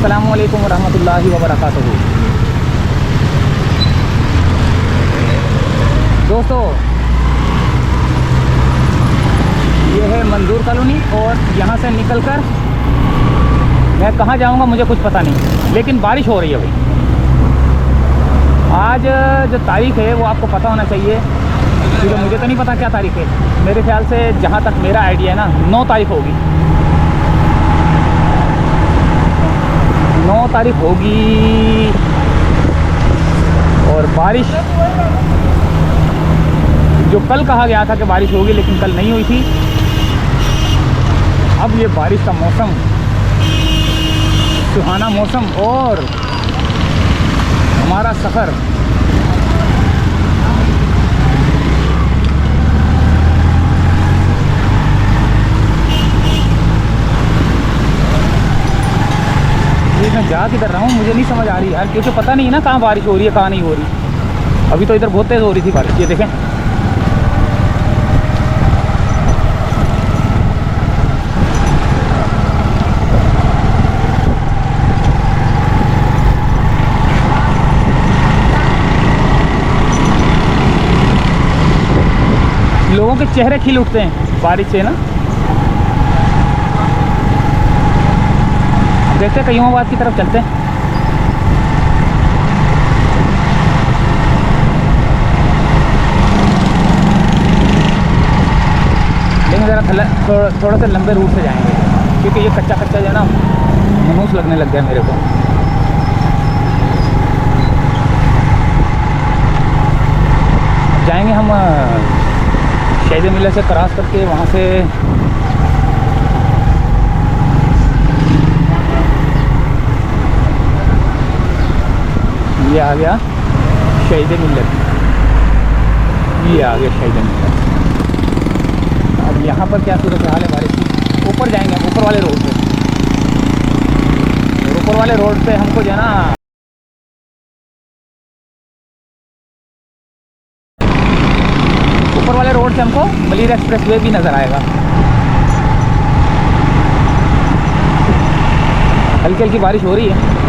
अस्सलामु अलैकुम वरहमतुल्लाहि वबरकातुहू। दोस्तों, ये है मंजूर कॉलोनी और यहाँ से निकलकर मैं कहाँ जाऊँगा मुझे कुछ पता नहीं, लेकिन बारिश हो रही है भाई। आज जो तारीख़ है वो आपको पता होना चाहिए, क्योंकि मुझे तो नहीं पता क्या तारीख़ है। मेरे ख्याल से जहाँ तक मेरा आइडिया है ना, 9 तारीख होगी। 9 तारीख होगी और बारिश जो कल कहा गया था कि बारिश होगी, लेकिन कल नहीं हुई थी। अब ये बारिश का मौसम, सुहाना मौसम और हमारा सफ़र मैं जा किधर रहा हूँ मुझे नहीं समझ आ रही यार, क्योंकि पता नहीं है ना कहाँ बारिश हो रही है कहाँ नहीं हो रही। अभी तो इधर बहुत तेज़ हो रही थी बारिश, ये देखें। लोगों के चेहरे खिल उठते हैं बारिश से ना। देखते हैं कयूमाबाद की तरफ चलते हैं। लेकिन ज़रा थोड़ा सा लंबे रूट से जाएंगे, क्योंकि ये कच्चा कच्चा जो है ना मनूस लगने लग गया मेरे को। जाएंगे हम शहीद मिलर से क्रॉस करके, वहाँ से ये आ गया शहीद मिलर, ये आ गया शहीद मिलर। अब यहाँ पर क्या सूरत हाल है बारिश की? ऊपर जाएंगे, ऊपर वाले रोड पे। और ऊपर वाले रोड पे हमको जो है ना, ऊपर वाले रोड से हमको मलिर एक्सप्रेस वे भी नज़र आएगा। हल्की हल्की बारिश हो रही है।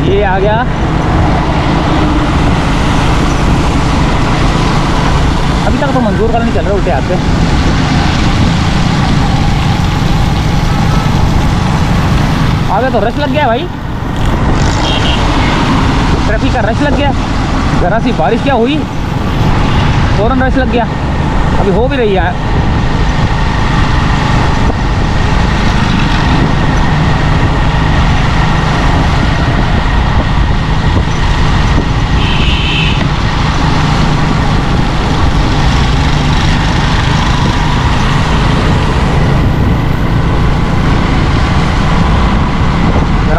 ये आ गया अभी तक तो मंजूर कॉलोनी चल रहा है उल्टे हाथ पे। आगे तो रश लग गया भाई, ट्रैफिक का रश लग गया। ज़रा सी बारिश क्या हुई फ़ौरन रश लग गया। अभी हो भी रही है।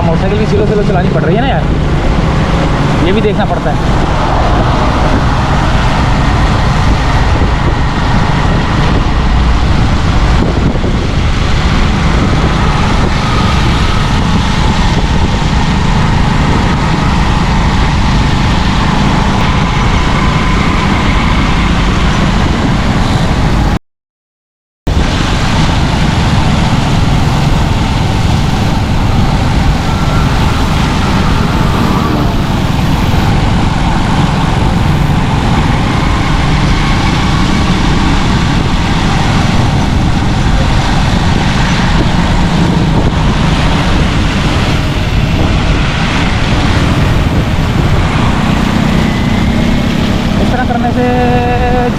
मोटरसाइकिल भी स्लो स्लो चलानी पड़ रही है ना यार, ये भी देखना पड़ता है।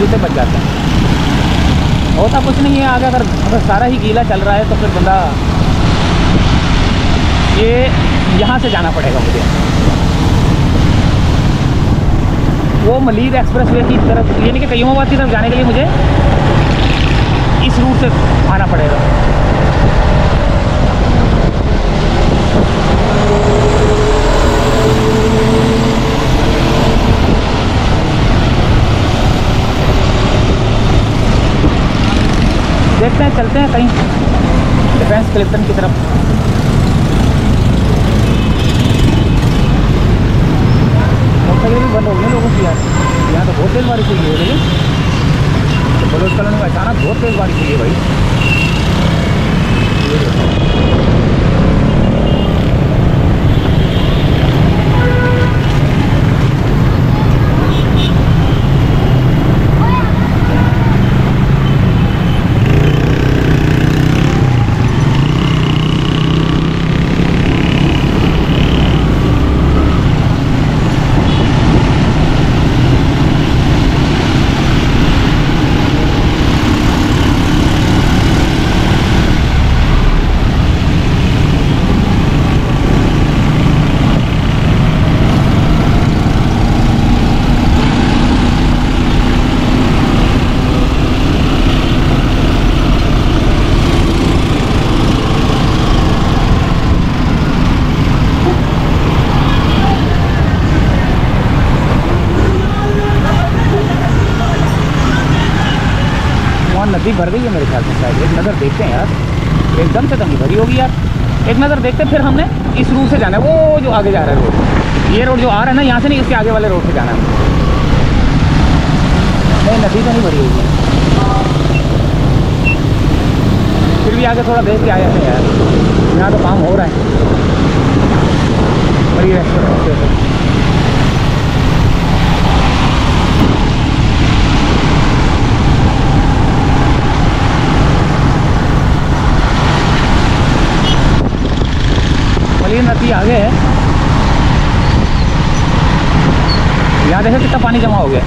जूते बच जाते हैं। होता कुछ नहीं है आगे, अगर सारा ही गीला चल रहा है तो फिर बंदा ये यहाँ से जाना पड़ेगा मुझे, वो मलीर एक्सप्रेस वे की तरफ, यानी कि कयूमाबाद की तरफ जाने के लिए मुझे इस रूट से आना पड़ेगा। देखते हैं, चलते हैं कहीं डिफेंस क्लिफ्टन की तरफ। मोटरसाइकिल भी बंद हो गई लोगों की यार, यहाँ तो बहुत तेज़ बारिश हुई है, लेकिन बलोच कॉलोनी में अचानक बहुत तेज़ बारिश हुई है भाई। नदी भर गई है मेरे ख्याल से शायद। एक नज़र देखते हैं यार, एकदम से तो नहीं भरी होगी यार, एक नज़र देखते फिर हमने इस रूट से जाना है, वो जो आगे जा रहा है रोड, ये रोड जो आ रहा है ना यहाँ से नहीं, इसके आगे वाले रोड से जाना है। नहीं नदी तो नहीं भरी होगी, फिर भी आगे थोड़ा देख के आए थे यार, यहाँ तो काम हो रहा है। बड़ी रेस्टोरेंट नदी आगे है, यहाँ देखो कितना पानी जमा हो गया।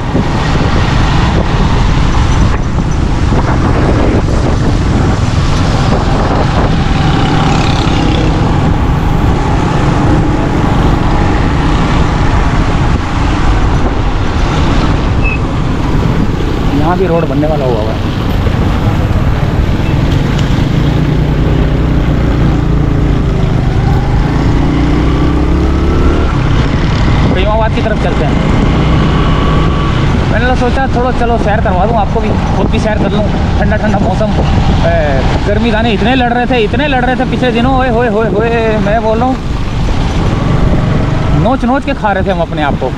यहाँ भी रोड बनने वाला हुआ है। की तरफ चलते हैं। मैंने तो सोचा थोड़ा चलो सैर करवा दूँ आपको भी, खुद भी सैर कर लूँ। ठंडा ठंडा मौसम, गर्मी दाने इतने लड़ रहे थे पिछले दिनों, होए मैं बोल रहा हूँ नोच नोच के खा रहे थे हम अपने आप को।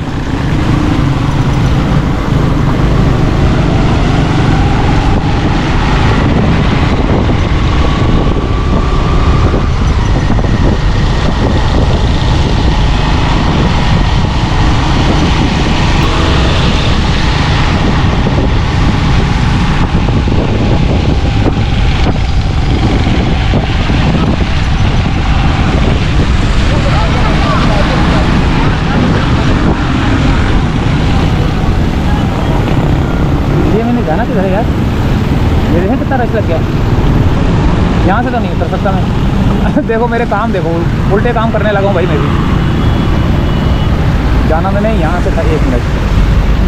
जाना किधर है यार, ये देखें कितना रश लग गया। यहाँ से तो नहीं उतर सकता मैं। देखो मेरे काम देखो, उल्टे काम करने लगा हूँ भाई मैं भी। जाना मैंने यहाँ से था, 1 मिनट,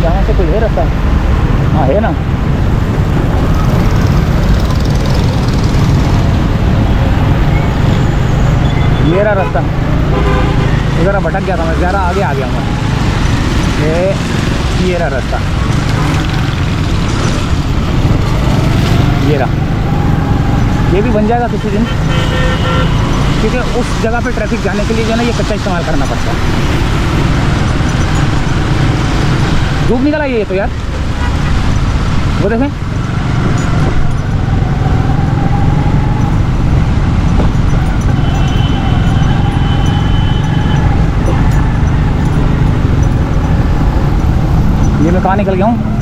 यहाँ से कोई है रास्ता? हाँ है ना, मेरा रास्ता ज़रा भटक गया था मैं, ज़रा आगे आ गया मैं। ये रहा रास्ता, ये रहा। ये भी बन जाएगा किसी दिन, क्योंकि उस जगह पे ट्रैफिक जाने के लिए जो है ना ये कच्चा इस्तेमाल करना पड़ता है। धूप निकल आई है ये तो यार, वो देखें। ये मैं कहाँ निकल गया हूँ?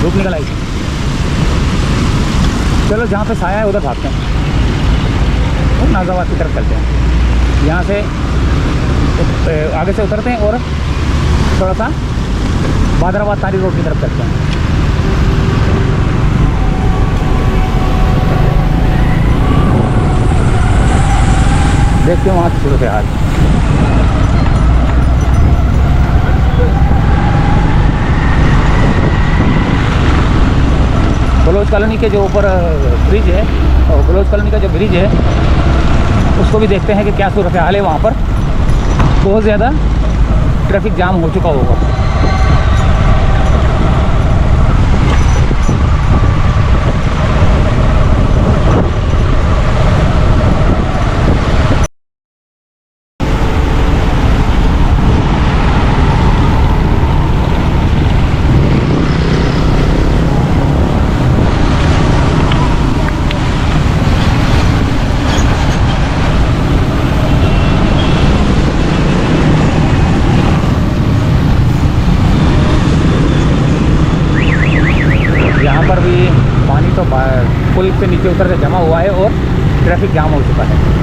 धूप निकल आई। चलो जहाँ पे साया है उधर भागते हैं, वो नाज़ाबाद की तरफ चलते हैं। यहाँ से आगे से उतरते हैं और थोड़ा सा बादराबाद तारी रोड की तरफ चलते हैं। देखते हैं वहाँ की सूरत हाल। बलोच कॉलोनी के जो ऊपर ब्रिज है, और बलोच कॉलोनी का जो ब्रिज है उसको भी देखते हैं कि क्या सूरत हाल है वहाँ पर। बहुत ज़्यादा ट्रैफिक जाम हो चुका होगा। पर भी पानी तो पुल से नीचे उतर के जमा हुआ है और ट्रैफिक जाम हो चुका है।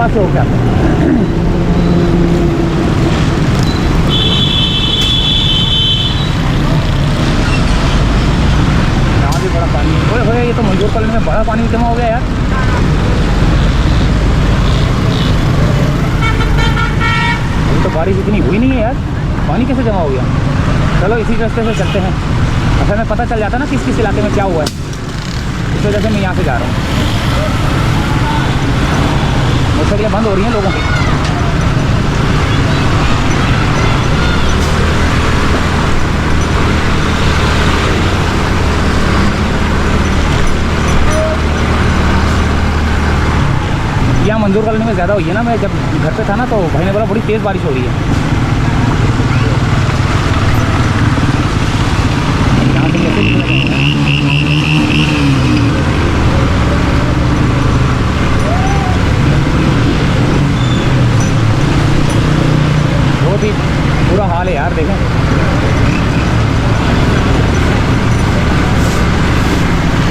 हो गया यहाँ भी बड़ा पानी हो, ये तो मंजूर कॉलोनी में बड़ा पानी जमा हो गया यार। अभी तो बारिश इतनी हुई नहीं है यार, पानी कैसे जमा हो गया। चलो इसी रास्ते से चलते हैं। अच्छा हमें पता चल जाता ना किस किस इलाके में क्या हुआ है, इस वजह से मैं यहाँ से जा रहा हूँ। मोटरसाइकिलें बंद हो रही हैं लोगों की। यहाँ मंजूर कॉलोनी में ज़्यादा हुई है ना। मैं जब घर पे था ना तो भाई ने बोला बड़ी तेज़ बारिश हो रही है। यहाँ से कैसे बहुत ही बुरा हाल है यार। देखें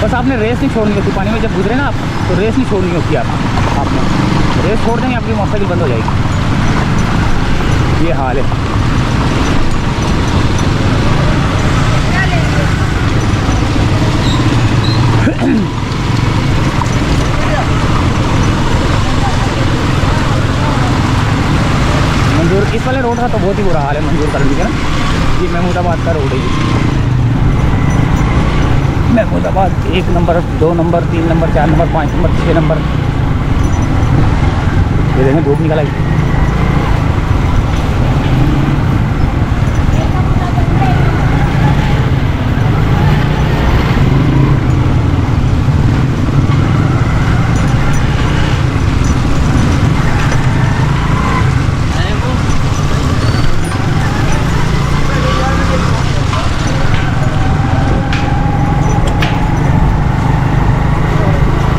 बस आपने रेस नहीं छोड़नी होती पानी में जब गुजरे ना आप, तो रेस नहीं छोड़नी होती आपने रेस छोड़ देंगे आपकी मोटरसाइकिल बंद हो जाएगी। ये हाल है। मंजूर इस वाले रोड का तो बहुत ही बुरा हाल है मंजूर कॉलोनी का ना। ये महमूदाबाद का रोड है। Mahmudabad 1 number 2 number 3 number 4 number 5 number 6 number. ये देखें धूप निकल आई।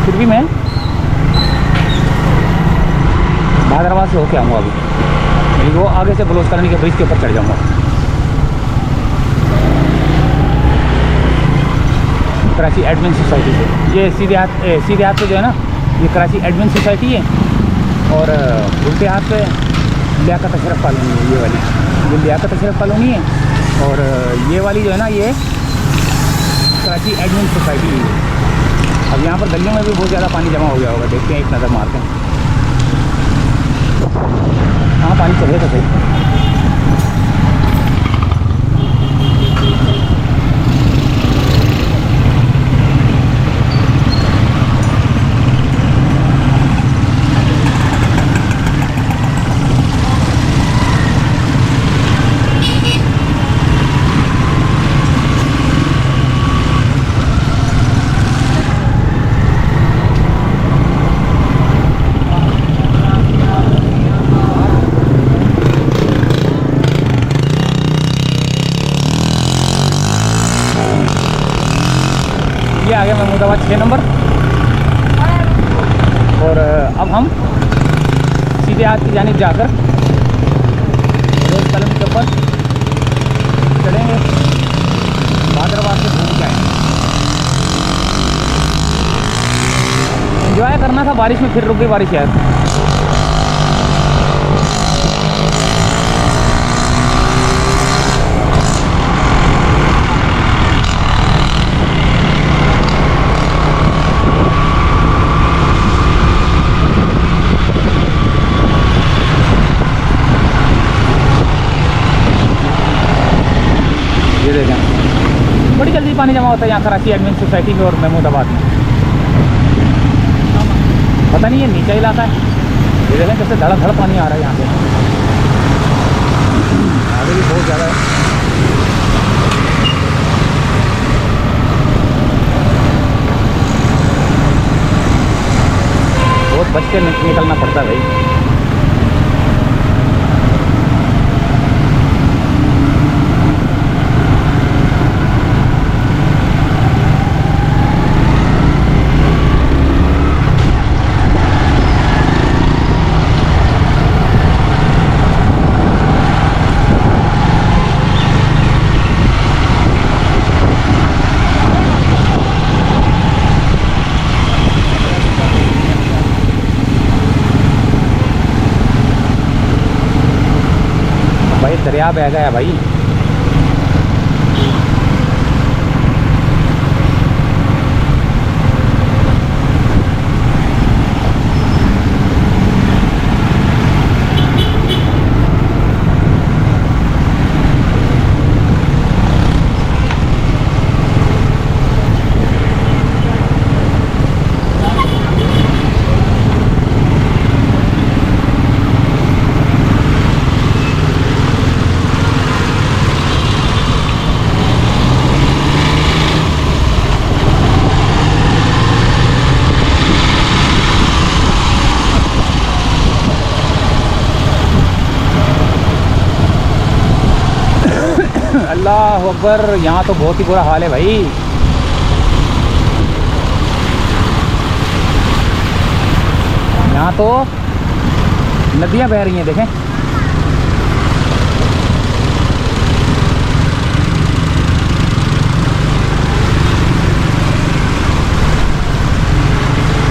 फिर भी मैं बादराबाद से होके आऊँगा अभी। वो आगे से बलोच कॉलोनी के ब्रिज के ऊपर चढ़ जाऊँगा। कराची एडमिन सोसाइटी से ये सीधे हाथ पे जो है ना, ये कराची एडमिन सोसाइटी है और उल्टे हाथ पे लियाकत अशरफ कॉलोनी है। ये वाली ये लियाकत अशरफ कॉलोनी है और ये वाली जो है ना ये कराची एडमिन सोसाइटी है। अब यहाँ पर गलियों में भी बहुत ज़्यादा पानी जमा हो गया होगा। देखते हैं, एक नज़र मारते हैं। हाँ पानी चले तो सही। ये आ गया महमूदाबाद 6 नंबर। और अब हम सीधे हाथ की जानिब जाकर रोज़ कलम के ऊपर चढ़ेंगे, भादरवाद से घूम के आएंगे। एंजॉय करना था बारिश में, फिर रुक गई बारिश यार। ये देखें बड़ी जल्दी पानी जमा होता है यहाँ कराची एडमिन सोसाइटी में और महमूदाबाद में। पता नहीं ये नीचा इलाका है। ये देखें कैसे धड़ाधड़ पानी आ रहा है यहाँ पे, आगे भी बहुत ज़्यादा है। बहुत बच के निकलना पड़ता है भाई। भाई दरिया बह गया भाई। अल्लाह अकबर, यहाँ तो बहुत ही बुरा हाल है भाई। यहाँ तो नदियाँ बह रही हैं देखें।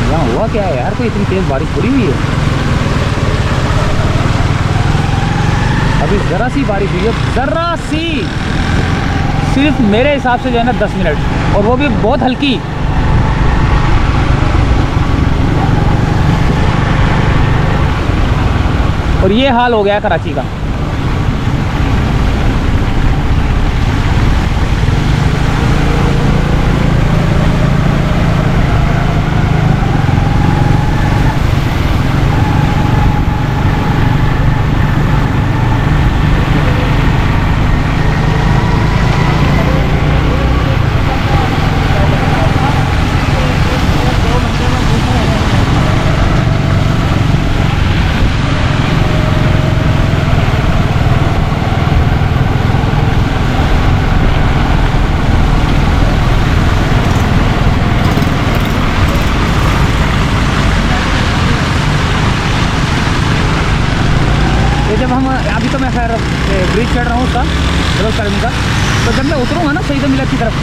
यहाँ हुआ क्या है यार, कोई इतनी तेज़ बारिश पड़ी हुई है। अभी ज़रा सी बारिश हुई है, ज़रा सी, सिर्फ मेरे हिसाब से जो है ना 10 मिनट, और वो भी बहुत हल्की। और ये हाल हो गया कराची का। जब हम अभी तो मैं खैर ब्रिज चढ़ रहा हूँ उसका रोज़ कलम का, तो जब मैं उतरूँगा ना सही तो मिलत की तरफ,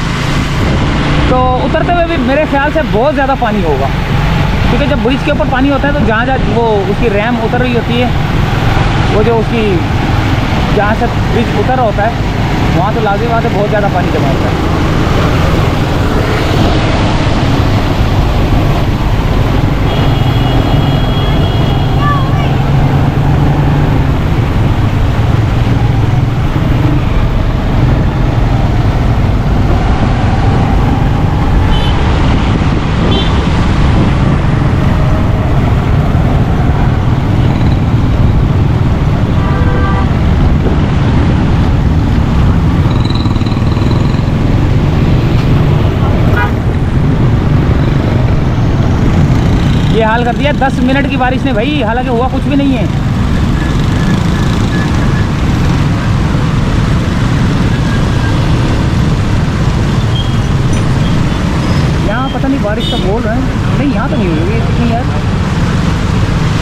तो उतरते हुए भी मेरे ख्याल से बहुत ज़्यादा पानी होगा। क्योंकि जब ब्रिज के ऊपर पानी होता है तो जहाँ जहाँ वो उसकी रैम उतर रही होती है, वो जो उसकी जहाँ से ब्रिज उतर रहा होता है वहाँ तो लाजिम बात है बहुत ज़्यादा पानी जमा होता है। ये हाल कर दिया 10 मिनट की बारिश ने भाई, हालांकि हुआ कुछ भी नहीं है। बारिश का बोल रहे हैं, नहीं यहाँ तो नहीं हुई इतनी यार,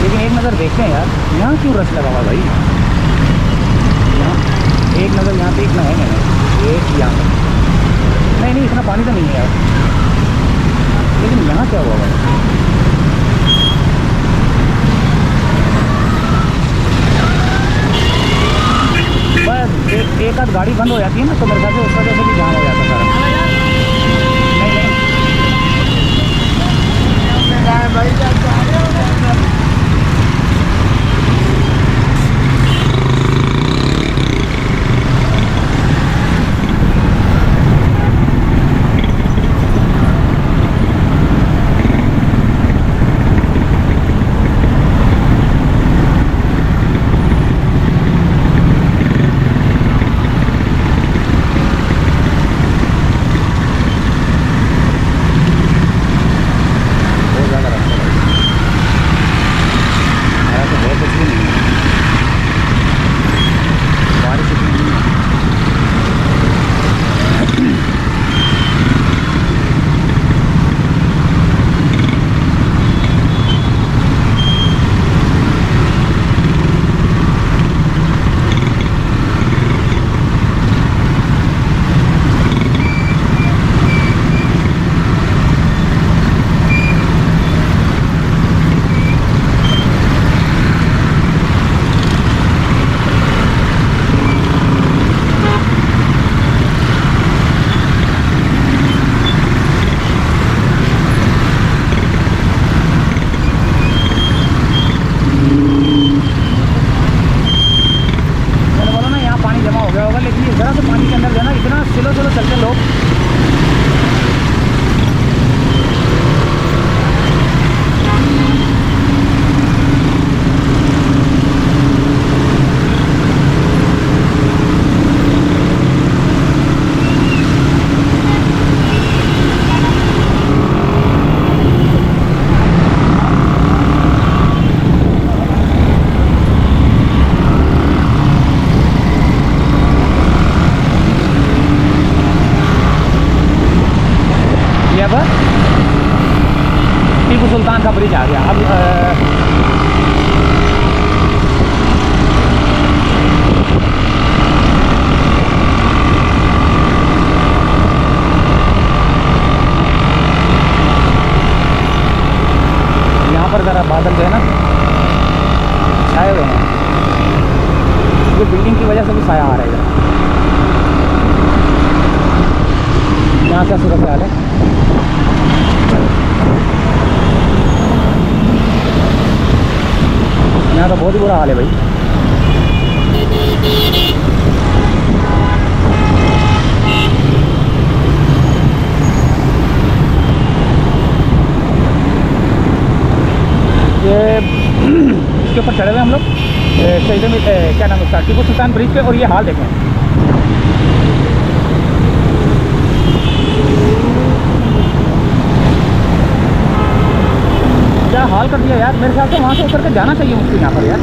लेकिन एक नज़र देखते हैं यार यहाँ क्यों रश लगा हुआ भाई। यहाँ एक नज़र यहाँ देखना है मैंने, एक यहाँ पर नहीं इतना पानी तो नहीं है यार, लेकिन यहाँ क्या हुआ भाई। बस एक आध गाड़ी बंद हो जाती है ना, तो मेरे ख्याल से उस वजह से भी जाम हो जाता है सारा। टीपू सुल्तान का ब्रिज आ गया। अब यहाँ पर ज़रा बादल जो है ना छाए हुए हैं, ये बिल्डिंग की वजह से भी साया आ रहा है। यहाँ क्या सूरत हाल है? यहाँ तो बहुत ही बुरा हाल है भाई। ये इसके ऊपर चढ़े हुए हम लोग शहीद में क्या नाम है उसका, टीपू सुल्तान ब्रिज पे, और ये हाल देखें। क्या हाल कर दिया यार, मेरे ख्याल से वहाँ से उतर के जाना चाहिए मुझको यहाँ पर यार।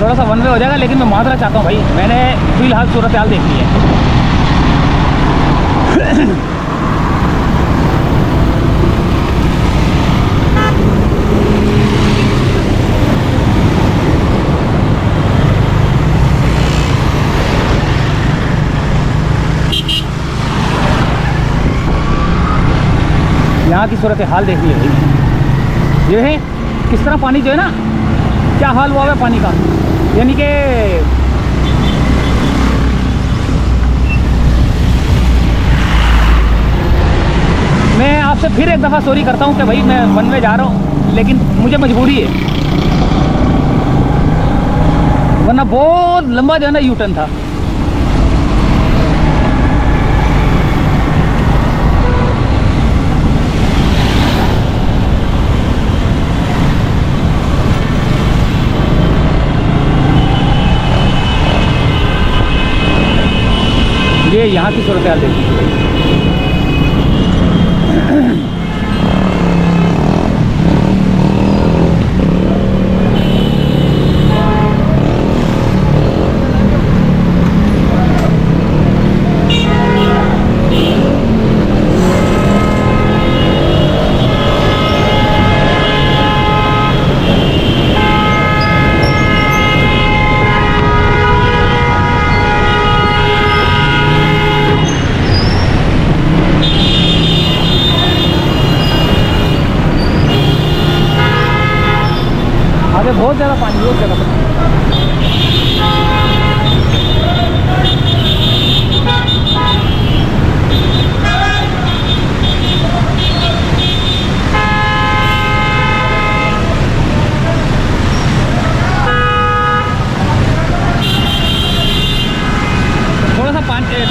थोड़ा सा वन वे हो जाएगा, लेकिन मैं माजरा चाहता हूँ भाई, मैंने फिलहाल सूरत हाल देखनी है। यहाँ की सूरत हाल देख ली भाई, ये है किस तरह पानी जो है ना, क्या हाल हुआ है पानी का, यानी कि मैं आपसे फिर एक दफ़ा सॉरी करता हूँ कि भाई मैं वन में जा रहा हूँ, लेकिन मुझे मजबूरी है। वरना बहुत लंबा जो है ना यू टर्न था। ये यहाँ की सूरत हाल देखिए। आगे बहुत ज़्यादा पानी, बहुत ज़्यादा पानी।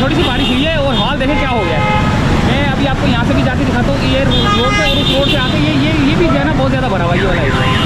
थोड़ी सी बारिश हुई है और हाल देखें क्या हो गया है। मैं अभी आपको यहाँ से भी जाके दिखाता हूँ कि ये रोड से और उस रोड से आते ये भी जो है ना बहुत ज़्यादा भरा हुआ ये वाला एरिया।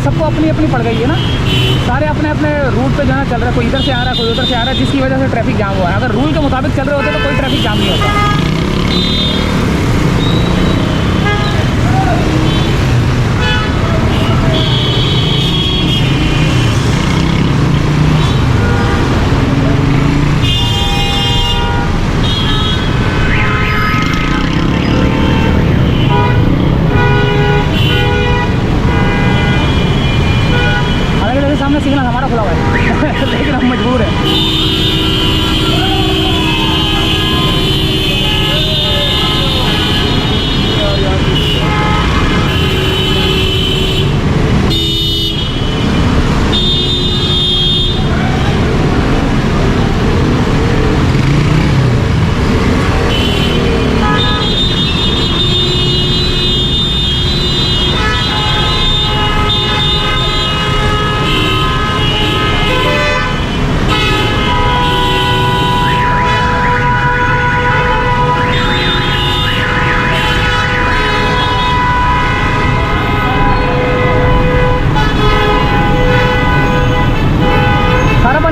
सबको अपनी अपनी पड़ गई है ना, सारे अपने अपने रूट पे जाना चल रहा है, कोई इधर से आ रहा है कोई उधर से आ रहा है, जिसकी वजह से ट्रैफिक जाम हुआ है। अगर रूल के मुताबिक चल रहे होते तो कोई ट्रैफिक जाम नहीं होता। सामने सिग्नल हमारा खुला हुआ है लेकिन हम मजबूर हैं।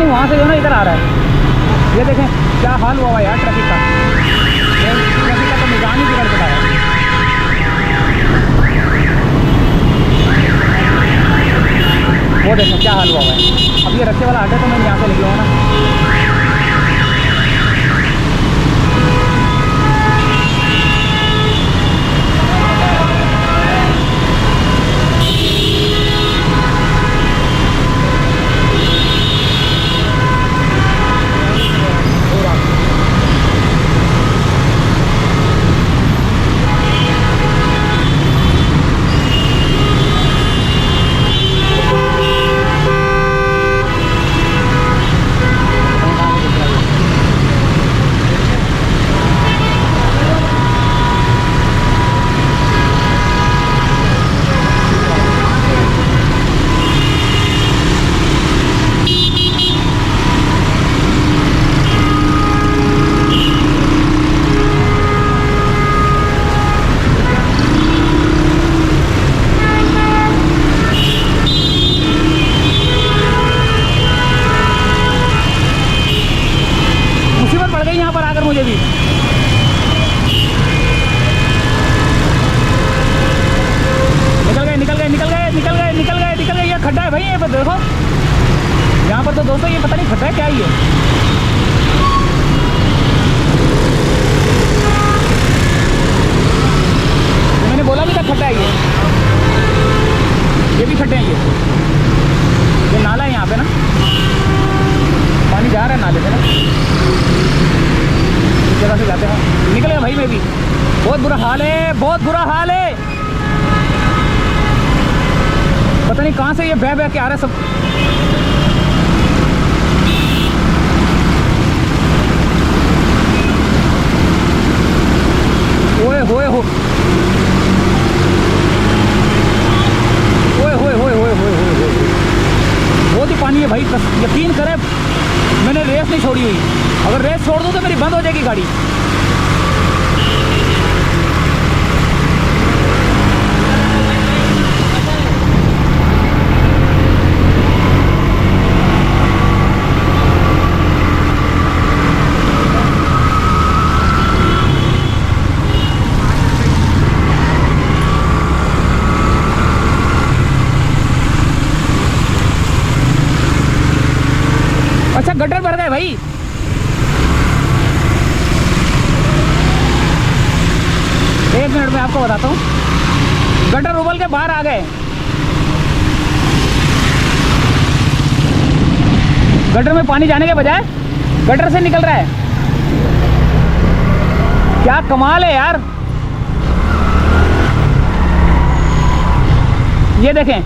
वहाँ से जो ना इधर आ रहा है, ये देखें क्या हाल हुआ यार ट्रैफिक का। ट्रैफिक का तो निजाम ही बिगड़ चुका है। वो देखें क्या हाल हुआ है। अब ये रस्ते वाला हटे तो मैं यहाँ से निकलूँगा ना। दोस्तों, ये पता नहीं खतरा है क्या ये। मैंने बोला भी था खड्डा है ये भी खड्डे हैं ये नाला है यहाँ पे ना, पानी जा रहा है नाले से ना, इस जगह से जाते हैं। निकल गया भाई मैं भी, बहुत बुरा हाल है, बहुत बुरा हाल है। पता नहीं कहाँ से ये बह के आ रहा है सब। ओए होए हो, ओए होए होए होए होए होए होए, बहुत ही पानी है भाई। यकीन करें मैंने रेस नहीं छोड़ी हुई, अगर रेस छोड़ दूँ तो मेरी बंद हो जाएगी गाड़ी। अच्छा गटर भर गए भाई। एक मिनट में आपको बताता हूँ, गटर उबल के बाहर आ गए। गटर में पानी जाने के बजाय गटर से निकल रहा है। क्या कमाल है यार। ये देखें,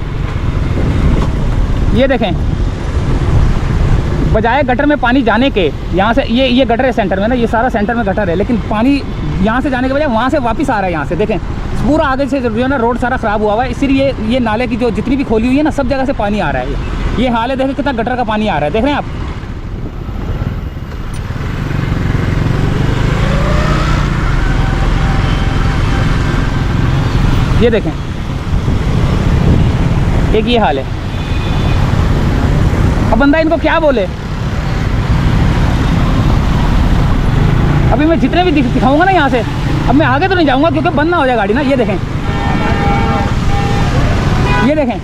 ये देखें, बजाय गटर में पानी जाने के, यहाँ से ये गटर है सेंटर में ना, ये सारा सेंटर में गटर है, लेकिन पानी यहाँ से जाने के बजाय वहाँ से वापस आ रहा है। यहाँ से देखें पूरा आगे से जो है ना रोड सारा ख़राब हुआ हुआ है, इसीलिए ये नाले की जो जितनी भी खोली हुई है ना, सब जगह से पानी आ रहा है। ये हाल है, देखें कितना गटर का पानी आ रहा है, देख रहे हैं आप। ये देखें, एक ये हाल है। अब बंदा इनको क्या बोले। अभी मैं जितने भी दिखाऊंगा ना यहाँ से, अब मैं आगे तो नहीं जाऊंगा क्योंकि बंद ना हो जाए गाड़ी ना। ये देखें, ये देखें,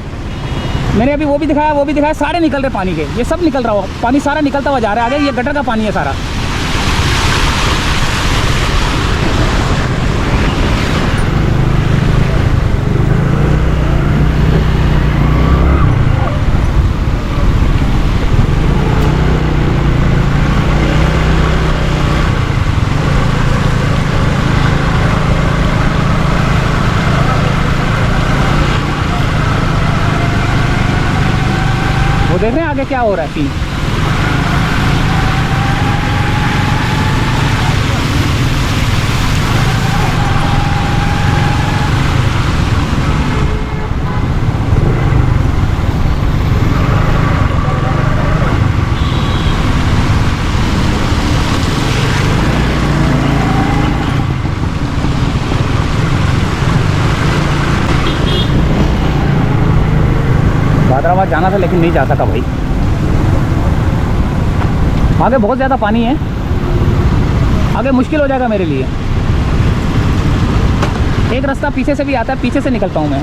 मैंने अभी वो भी दिखाया, सारे निकल रहे पानी के, ये सब निकल रहा हो, पानी सारा निकलता हुआ जा रहा है आगे। ये गटर का पानी है सारा। वो देख रहे हैं आगे क्या हो रहा है सीन। हैदराबाद जाना था लेकिन नहीं जा सका भाई, आगे बहुत ज़्यादा पानी है, आगे मुश्किल हो जाएगा मेरे लिए। एक रास्ता पीछे से भी आता है, पीछे से निकलता हूँ मैं।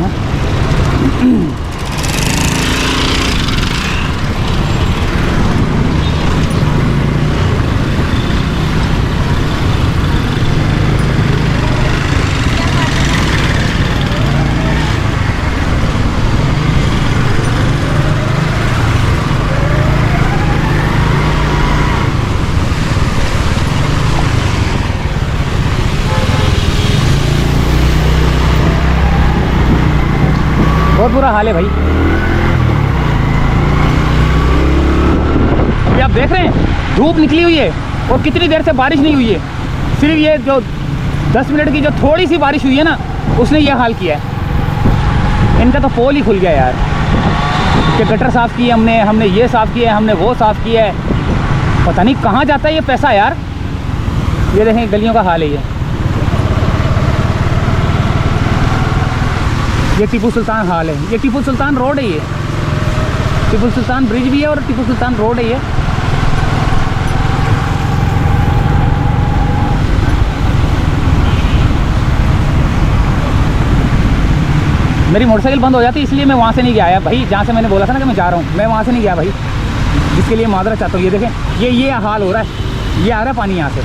बहुत बुरा हाल है भाई। अभी आप देख रहे हैं धूप निकली हुई है और कितनी देर से बारिश नहीं हुई है। सिर्फ ये जो 10 मिनट की जो थोड़ी सी बारिश हुई है ना, उसने ये हाल किया है। इनका तो पोल ही खुल गया यार, कि गटर साफ़ किए हमने ये साफ़ किया है, हमने वो साफ़ किया है। पता नहीं कहाँ जाता है ये पैसा यार। ये देखें गलियों का हाल है ये टीपू सुल्तान हाल है। ये टीपू सुल्तान रोड है, ये टीपू सुल्तान ब्रिज भी है और टीपू सुल्तान रोड है ये। मेरी मोटरसाइकिल बंद हो जाती इसलिए मैं वहाँ से नहीं गया भाई, जहाँ से मैंने बोला था ना कि मैं जा रहा हूँ, मैं वहाँ से नहीं गया भाई। जिसके लिए माजरत चाहता हूँ। ये देखें, ये हाल हो रहा है, ये आ रहा है पानी यहाँ से।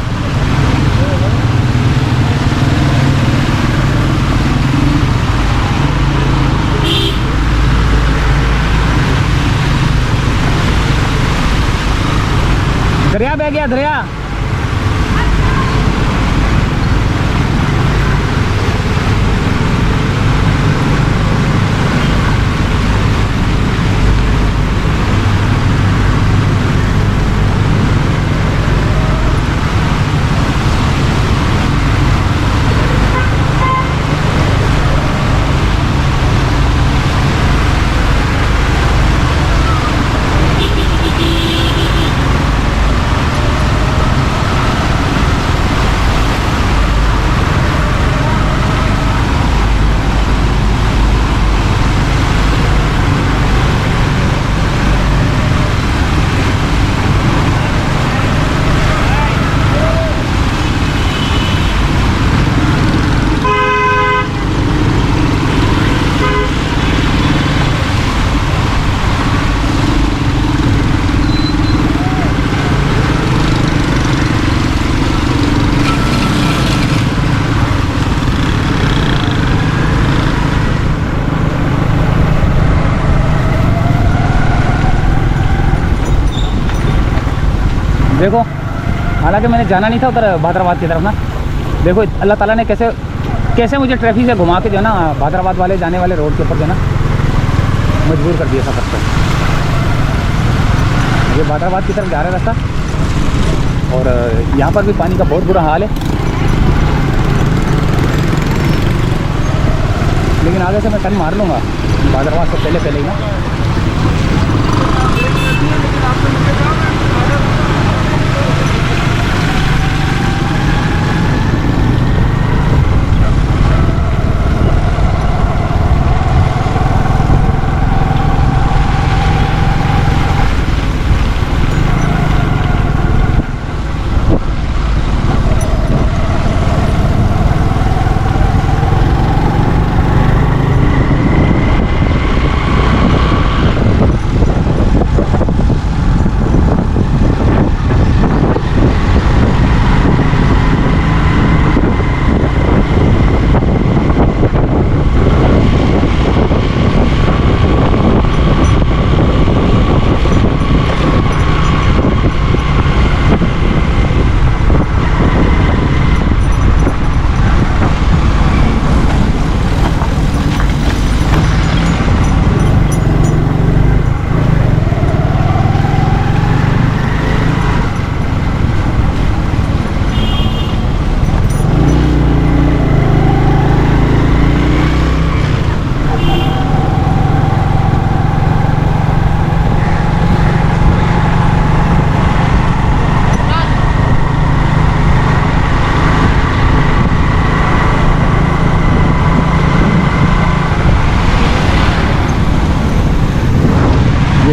दरिया बह गया, दरिया। देखो, हालांकि मैंने जाना नहीं था उधर भादराबाद की तरफ ना। देखो अल्लाह ताला ने कैसे मुझे ट्रैफिक से घुमा के जो है ना भादराबाद वाले जाने वाले रोड के ऊपर जो है ना मजबूर कर दिया सफर पर। ये भादराबाद की तरफ जा रहा है रास्ता, और यहाँ पर भी पानी का बहुत बुरा हाल है। लेकिन आगे से मैं टर्न मार लूँगा भादराबाद से पहले ही ना।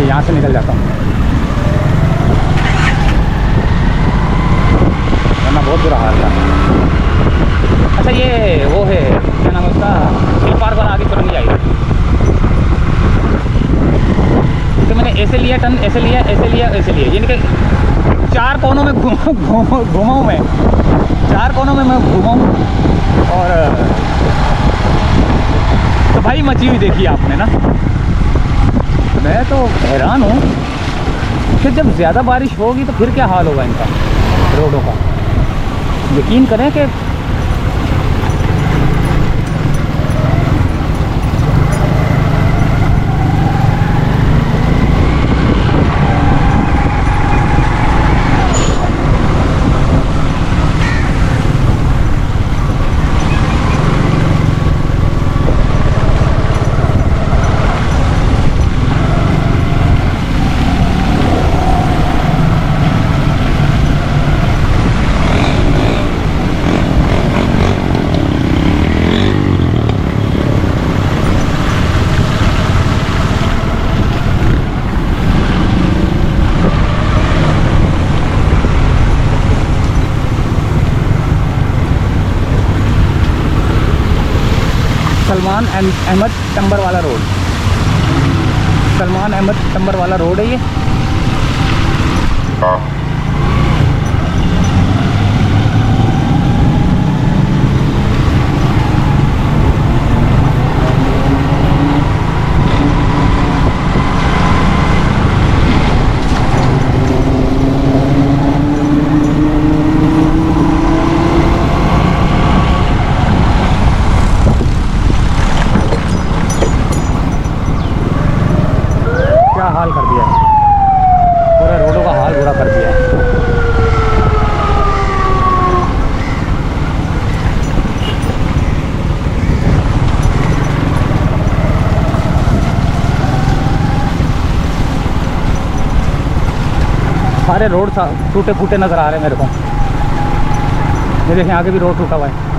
यहाँ से निकल जाता हूँ, वरना बहुत बुरा हाल था। अच्छा ये वो है क्या नाम है उसका, हिल पार्क वाला आगे तुरंत आई। तो मैंने ऐसे लिया टर्न, ऐसे लिया यानी कि 4 कोनों में घूमा हूँ मैं, 4 कोनों में मैं घूमा हूँ। और तो भाई मची हुई देखी आपने ना। मैं तो हैरान हूँ कि जब ज़्यादा बारिश होगी तो फिर क्या हाल होगा इनका रोडों का। यकीन करें कि सलमान अहमद टंबर वाला रोड, सलमान अहमद टंबर वाला रोड है ये। हाल कर दिया है, पूरे रोडों का हाल बुरा कर दिया है। सारे रोड टूटे फूटे नज़र आ रहे हैं मेरे को। ये देखें आगे भी रोड टूटा हुआ है।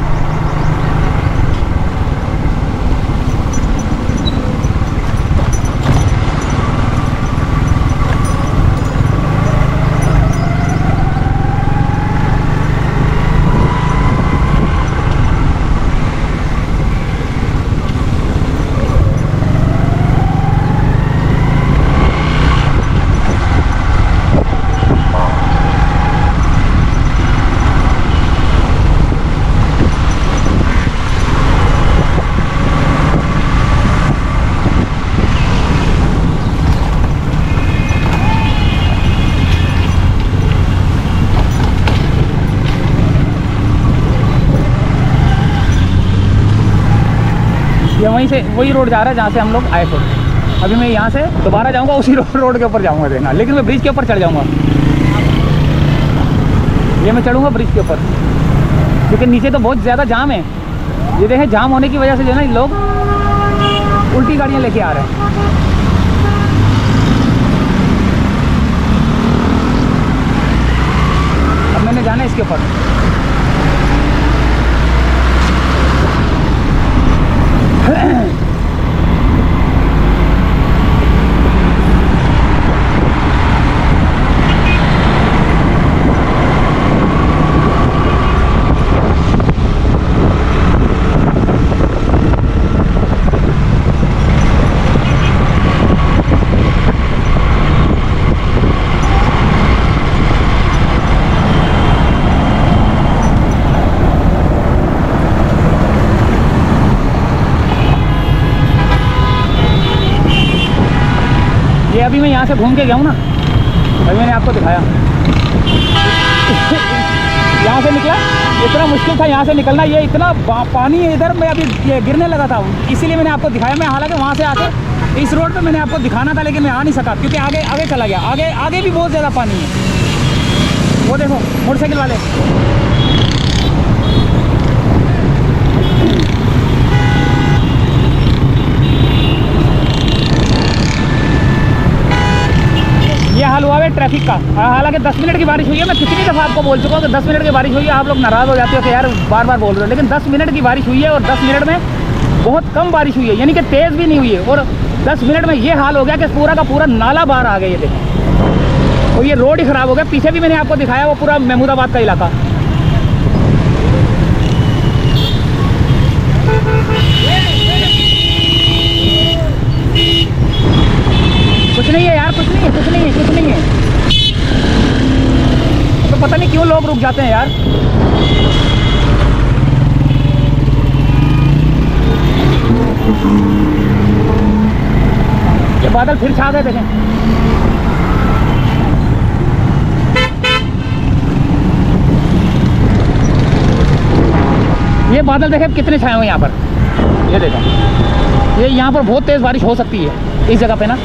ये वहीं से वही रोड जा रहा है जहाँ से हम लोग आए थे। अभी मैं यहाँ से दोबारा जाऊँगा, उसी रोड के ऊपर जाऊँगा देखना, लेकिन मैं ब्रिज के ऊपर चढ़ जाऊँगा। ये मैं चढ़ूँगा ब्रिज के ऊपर, क्योंकि नीचे तो बहुत ज़्यादा जाम है। ये देखें जाम होने की वजह से जो है ना लोग उल्टी गाड़ियाँ लेके आ रहे हैं। अब मैंने जाना है इसके ऊपर। अभी मैं यहाँ से घूम के गया हूँ ना, अभी मैंने आपको दिखाया। यहाँ से निकला, इतना मुश्किल था यहाँ से निकलना। ये इतना पानी है इधर, मैं अभी ये गिरने लगा था, इसीलिए मैंने आपको दिखाया। मैं हालांकि वहाँ से आके इस रोड पे मैंने आपको दिखाना था, लेकिन मैं आ नहीं सका क्योंकि आगे चला गया। आगे भी बहुत ज़्यादा पानी है। वो देखो मोटरसाइकिल वाले, ये हाल हुआ है ट्रैफिक का। हालांकि 10 मिनट की बारिश हुई है। मैं कितनी दफ़ा आपको बोल चुका हूँ कि 10 मिनट की बारिश हुई है। आप लोग नाराज़ हो जाते हो कि यार बार बार बोल रहे हो, लेकिन 10 मिनट की बारिश हुई है और 10 मिनट में बहुत कम बारिश हुई है, यानी कि तेज़ भी नहीं हुई है। और 10 मिनट में ये हाल हो गया कि पूरा का पूरा नाला बाहर आ गया। ये देखो, और ये रोड ही ख़राब हो गया। पीछे भी मैंने आपको दिखाया वो पूरा महमूदाबाद का इलाका। कुछ नहीं है यार, कुछ नहीं है। तो पता नहीं क्यों लोग रुक जाते हैं यार। ये बादल फिर छा गए, देखें। ये बादल देखें कितने छाए हुए यहाँ पर। ये देखें, ये यहाँ पर बहुत तेज़ बारिश हो सकती है इस जगह पे ना।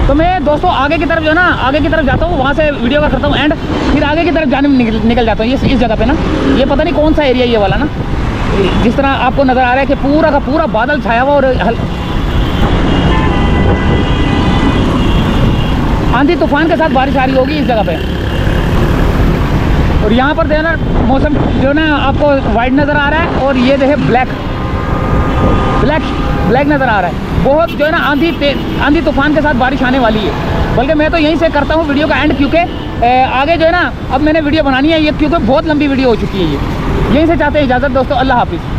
तो मैं दोस्तों आगे की तरफ जो है ना, आगे की तरफ जाता हूँ, वहाँ से वीडियो का करता हूँ एंड फिर आगे की तरफ जाने में निकल जाता हूँ। ये इस जगह पे ना, ये पता नहीं कौन सा एरिया ये वाला ना, जिस तरह आपको नज़र आ रहा है कि पूरा का पूरा बादल छाया हुआ और आंधी तूफान के साथ बारिश आ रही होगी इस जगह पे। और यहाँ पर जो है ना मौसम जो है ना आपको वाइट नज़र आ रहा है, और ये देखे ब्लैक नज़र आ रहा है। बहुत जो है ना आंधी तूफान के साथ बारिश आने वाली है। बल्कि मैं तो यहीं से करता हूँ वीडियो का एंड, क्योंकि आगे जो है ना अब मैंने वीडियो बनानी है ये, क्योंकि बहुत लंबी वीडियो हो चुकी है ये। यहीं से चाहते हैं इजाज़त दोस्तों, अल्लाह हाफिज़।